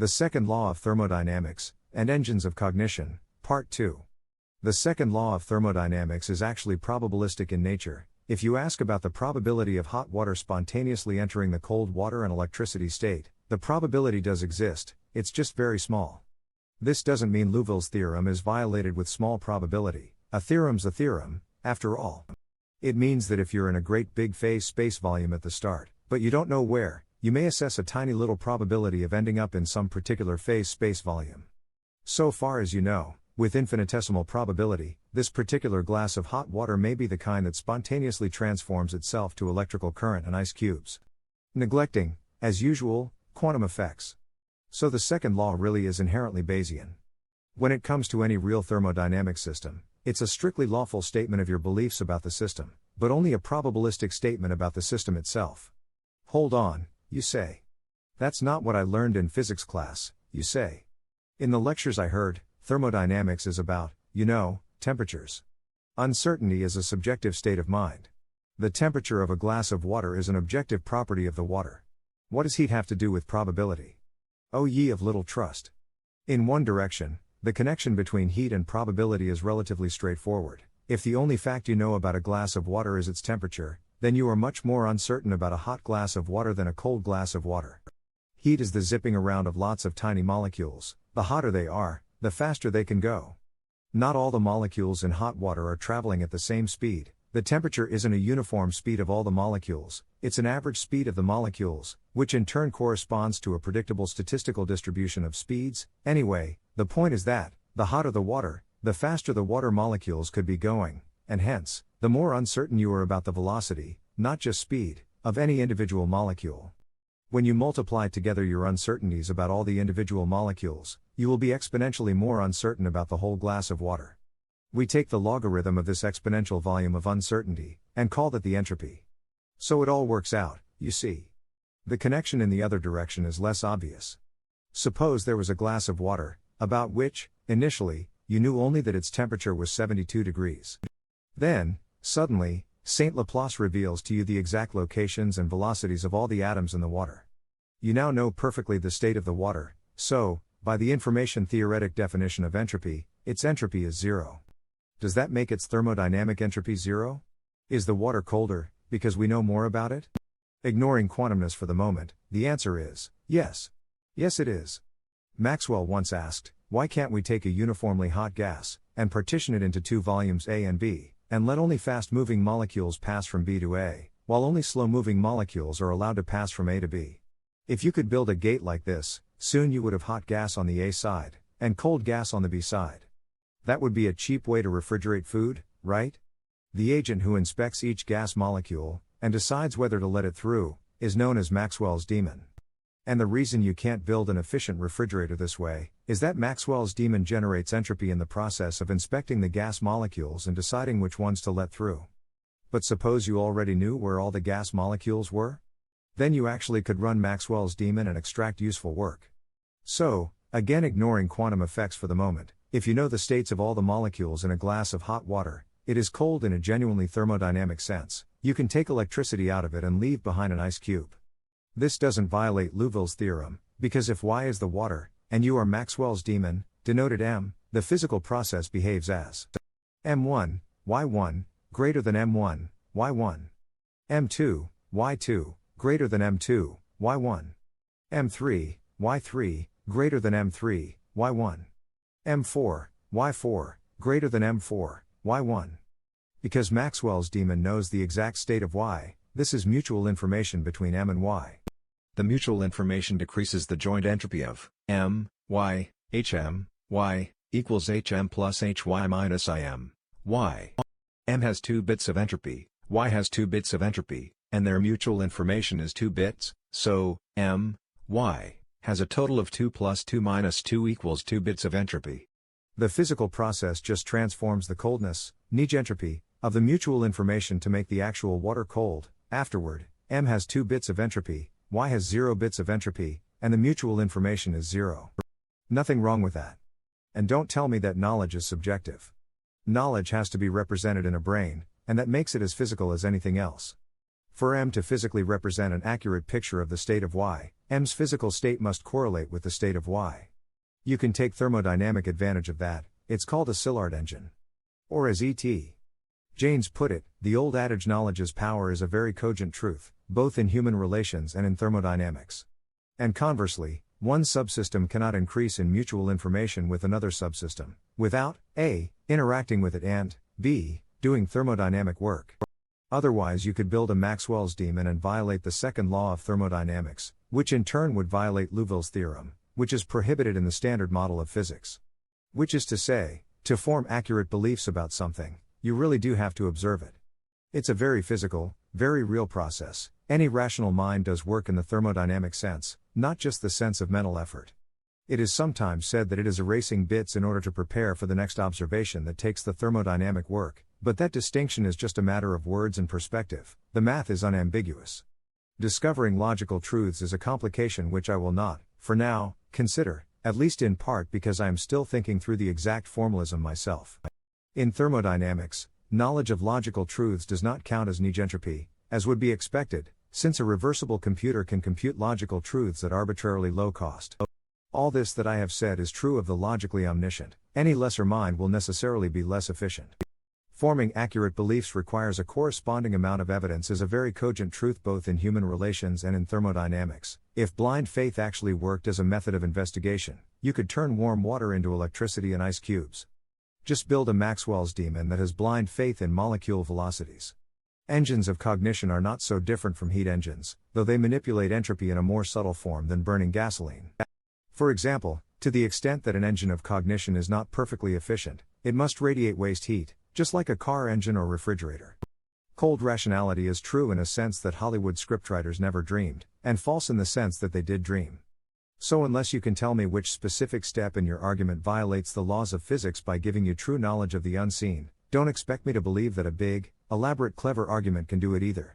The second law of thermodynamics, and engines of cognition, Part 2. The second law of thermodynamics is actually probabilistic in nature. If you ask about the probability of hot water spontaneously entering the cold water and electricity state, the probability does exist, it's just very small. This doesn't mean Liouville's theorem is violated with small probability. A theorem's a theorem, after all. It means that if you're in a great big phase space volume at the start, but you don't know where, you may assess a tiny little probability of ending up in some particular phase space volume. So far as you know, with infinitesimal probability, this particular glass of hot water may be the kind that spontaneously transforms itself to electrical current and ice cubes. Neglecting, as usual, quantum effects. So the second law really is inherently Bayesian. When it comes to any real thermodynamic system, it's a strictly lawful statement of your beliefs about the system, but only a probabilistic statement about the system itself. Hold on, you say. That's not what I learned in physics class, you say. In the lectures I heard, thermodynamics is about, temperatures. Uncertainty is a subjective state of mind. The temperature of a glass of water is an objective property of the water. What does heat have to do with probability? O ye of little trust. In one direction, the connection between heat and probability is relatively straightforward. If the only fact you know about a glass of water is its temperature, then you are much more uncertain about a hot glass of water than a cold glass of water. Heat is the zipping around of lots of tiny molecules. The hotter they are, the faster they can go. Not all the molecules in hot water are traveling at the same speed. The temperature isn't a uniform speed of all the molecules, it's an average speed of the molecules, which in turn corresponds to a predictable statistical distribution of speeds. Anyway, the point is that, the hotter the water, the faster the water molecules could be going, and hence, the more uncertain you are about the velocity, not just speed, of any individual molecule. When you multiply together your uncertainties about all the individual molecules, you will be exponentially more uncertain about the whole glass of water. We take the logarithm of this exponential volume of uncertainty, and call that the entropy. So it all works out, you see. The connection in the other direction is less obvious. Suppose there was a glass of water, about which, initially, you knew only that its temperature was 72 degrees. Then, suddenly, Saint Laplace reveals to you the exact locations and velocities of all the atoms in the water. You now know perfectly the state of the water, so, by the information-theoretic definition of entropy, its entropy is zero. Does that make its thermodynamic entropy zero? Is the water colder, because we know more about it? Ignoring quantumness for the moment, the answer is, yes. Yes it is. Maxwell once asked, why can't we take a uniformly hot gas, and partition it into two volumes A and B, and let only fast-moving molecules pass from B to A, while only slow-moving molecules are allowed to pass from A to B? If you could build a gate like this, soon you would have hot gas on the A side, and cold gas on the B side. That would be a cheap way to refrigerate food, right? The agent who inspects each gas molecule, and decides whether to let it through, is known as Maxwell's demon. And the reason you can't build an efficient refrigerator this way, is that Maxwell's demon generates entropy in the process of inspecting the gas molecules and deciding which ones to let through. But suppose you already knew where all the gas molecules were? Then you actually could run Maxwell's demon and extract useful work. So, again ignoring quantum effects for the moment, if you know the states of all the molecules in a glass of hot water, it is cold in a genuinely thermodynamic sense, you can take electricity out of it and leave behind an ice cube. This doesn't violate Liouville's theorem, because if Y is the water, and you are Maxwell's demon, denoted M, the physical process behaves as M1, Y1, greater than M1, Y1. M2, Y2, greater than M2, Y1. M3, Y3, greater than M3, Y1. M4, Y4, greater than M4, Y1. Because Maxwell's demon knows the exact state of Y, this is mutual information between M and Y. The mutual information decreases the joint entropy of M, Y, HM, Y, equals HM plus HY minus IM, Y. M has 2 bits of entropy, Y has 2 bits of entropy, and their mutual information is 2 bits, so, M, Y, has a total of 2 plus 2 minus 2 equals 2 bits of entropy. The physical process just transforms the coldness, negentropy, of the mutual information to make the actual water cold. Afterward, M has 2 bits of entropy, Y has 0 bits of entropy, and the mutual information is 0. Nothing wrong with that. And don't tell me that knowledge is subjective. Knowledge has to be represented in a brain, and that makes it as physical as anything else. For M to physically represent an accurate picture of the state of Y, M's physical state must correlate with the state of Y. You can take thermodynamic advantage of that, it's called a Szilard engine. Or as E.T. Jaynes put it, the old adage knowledge is power is a very cogent truth, both in human relations and in thermodynamics. And conversely, one subsystem cannot increase in mutual information with another subsystem, without, A, interacting with it and, B, doing thermodynamic work. Otherwise you could build a Maxwell's demon and violate the second law of thermodynamics, which in turn would violate Liouville's theorem, which is prohibited in the standard model of physics. Which is to say, to form accurate beliefs about something, you really do have to observe it. It's a very physical, very real process. Any rational mind does work in the thermodynamic sense, not just the sense of mental effort. It is sometimes said that it is erasing bits in order to prepare for the next observation that takes the thermodynamic work, but that distinction is just a matter of words and perspective. The math is unambiguous. Discovering logical truths is a complication which I will not, for now, consider, at least in part because I am still thinking through the exact formalism myself. In thermodynamics, knowledge of logical truths does not count as negentropy, as would be expected, since a reversible computer can compute logical truths at arbitrarily low cost. All this that I have said is true of the logically omniscient. Any lesser mind will necessarily be less efficient. Forming accurate beliefs requires a corresponding amount of evidence as a very cogent truth both in human relations and in thermodynamics. If blind faith actually worked as a method of investigation, you could turn warm water into electricity and ice cubes. Just build a Maxwell's demon that has blind faith in molecule velocities. Engines of cognition are not so different from heat engines, though they manipulate entropy in a more subtle form than burning gasoline. For example, to the extent that an engine of cognition is not perfectly efficient, it must radiate waste heat, just like a car engine or refrigerator. Cold rationality is true in a sense that Hollywood scriptwriters never dreamed, and false in the sense that they did dream. So unless you can tell me which specific step in your argument violates the laws of physics by giving you true knowledge of the unseen, don't expect me to believe that a big, elaborate clever argument can do it either.